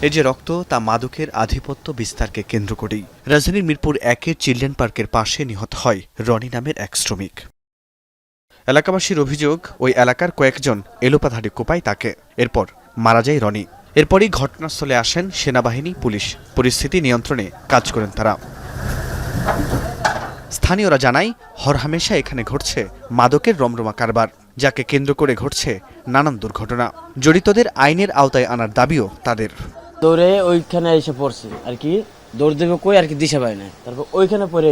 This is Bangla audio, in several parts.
এই যে রক্ত, তা মাদকের আধিপত্য বিস্তারকে কেন্দ্র করেই। রাজধানীর মিরপুর ১-এর চিলড্রেন পার্কের পাশে নিহত হয় রনি নামের এক শ্রমিক। এলাকাবাসীর অভিযোগ, ওই এলাকার কয়েকজন এলোপাথাড়ি কোপায় তাকে। এরপর মারা যায় রনি। এরপরই ঘটনাস্থলে আসেন সেনাবাহিনী, পুলিশ। পরিস্থিতি নিয়ন্ত্রণে কাজ করেন তারা। স্থানীয়রা জানায়, হরহামেশা এখানে ঘটছে মাদকের রমরমা কারবার, যাকে কেন্দ্র করে ঘটছে নানান দুর্ঘটনা। জড়িতদের আইনের আওতায় আনার দাবিও তাদের। দৌড়ে ওইখানে এসে পড়ছে আর কি, দৌড় দেবে কই আর কি, দিশা পায় না। তারপর ওইখানে পড়ে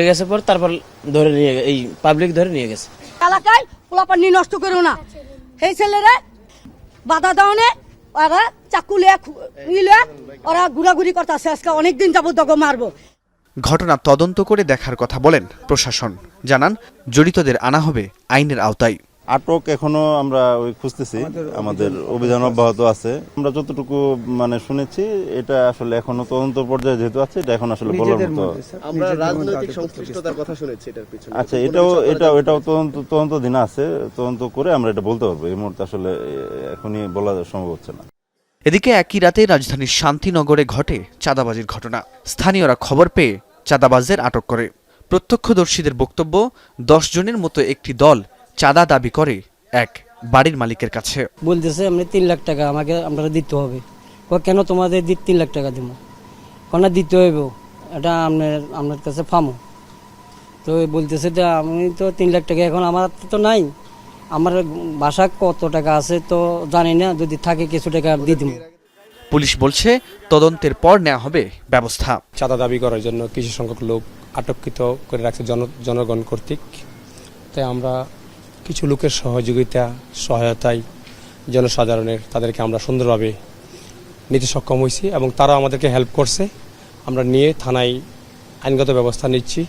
গেছে পর তারপর ধরে নিয়ে এই পাবলিক ধরে নিয়ে গেছে। এলাকায় পোলাপানি নষ্ট করো না, এই ছেলেরা বাধা দাওনে ওরা চাকু লিয়ে ওরা ঘুরাঘুরি করতেছে। আজকে অনেকদিন যাবো দগ মারবো। ঘটনা তদন্ত করে দেখার কথা বলেন প্রশাসন। জানান, জড়িতদের আনা হবে আইনের আওতায়। আটক এখনো আমরা খুঁজতেছি, আমাদের অভিযান অব্যাহত আছে। আমরা যতটুকু শুনেছি, এটা আসলে এখনো তদন্ত পর্যায়ে যেহেতু আছে, এটা এখন আসলে বলার মতো। আমরা রাজনৈতিক সংশ্লিষ্টতার কথা শুনেছি এটার পিছনে। আচ্ছা, এটাও তদন্তাধীন আছে। তদন্ত করে আমরা এটা বলতে পারবো। এই মুহূর্তে আসলে এখনই বলা সম্ভব হচ্ছে না। এদিকে একই রাতে রাজধানীর শান্তিনগরে ঘটে চাঁদাবাজির ঘটনা। স্থানীয়রা খবর পেয়ে চাঁদাবাজদের আটক করে। প্রত্যক্ষদর্শীদের বক্তব্য, 10 জনের মতো একটি দল চাঁদা দাবি করে এক বাড়ির মালিকের কাছে। বলতেছে আমরা 3 লাখ টাকা আমাকে আপনারা দিতে হবে। কেন তোমাদের 3 লাখ টাকা দিব? কেন দিতে হইব? এটা আপনার কাছে ফামো। তো বলতেছে যে আমি তো 3 লাখ টাকা এখন আমার তো নাই, আমার বাসা কত টাকা আছে তো জানি না, যদি থাকে কিছু টাকা দিয়ে দিব। পুলিশ বলছে, তদন্তের পর নেওয়া হবে ব্যবস্থা। চাঁদা দাবি করার জন্য কিছু সংখ্যক লোক আটককৃত করে রাখছে জনগণ কর্তৃক। তাই আমরা কিছু লোকের সহায়তায় জনসাধারণের, তাদেরকে আমরা সুন্দরভাবে নিতে সক্ষম হয়েছি এবং তারা আমাদেরকে হেল্প করছে। আমরা নিয়ে থানায় আইনগত ব্যবস্থা নিচ্ছি।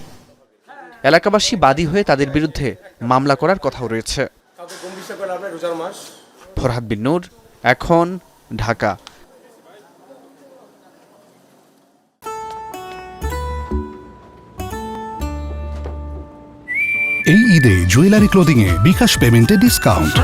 এলাকাবাসী বাদী হয়ে তাদের বিরুদ্ধে মামলা করার কথাও রয়েছে। ফরহাদ বিন নূর, এখন, ঢাকা। এই ঈদে জুয়েলারি ক্লোদিং এ বিকাশ পেমেন্টে ডিসকাউন্ট।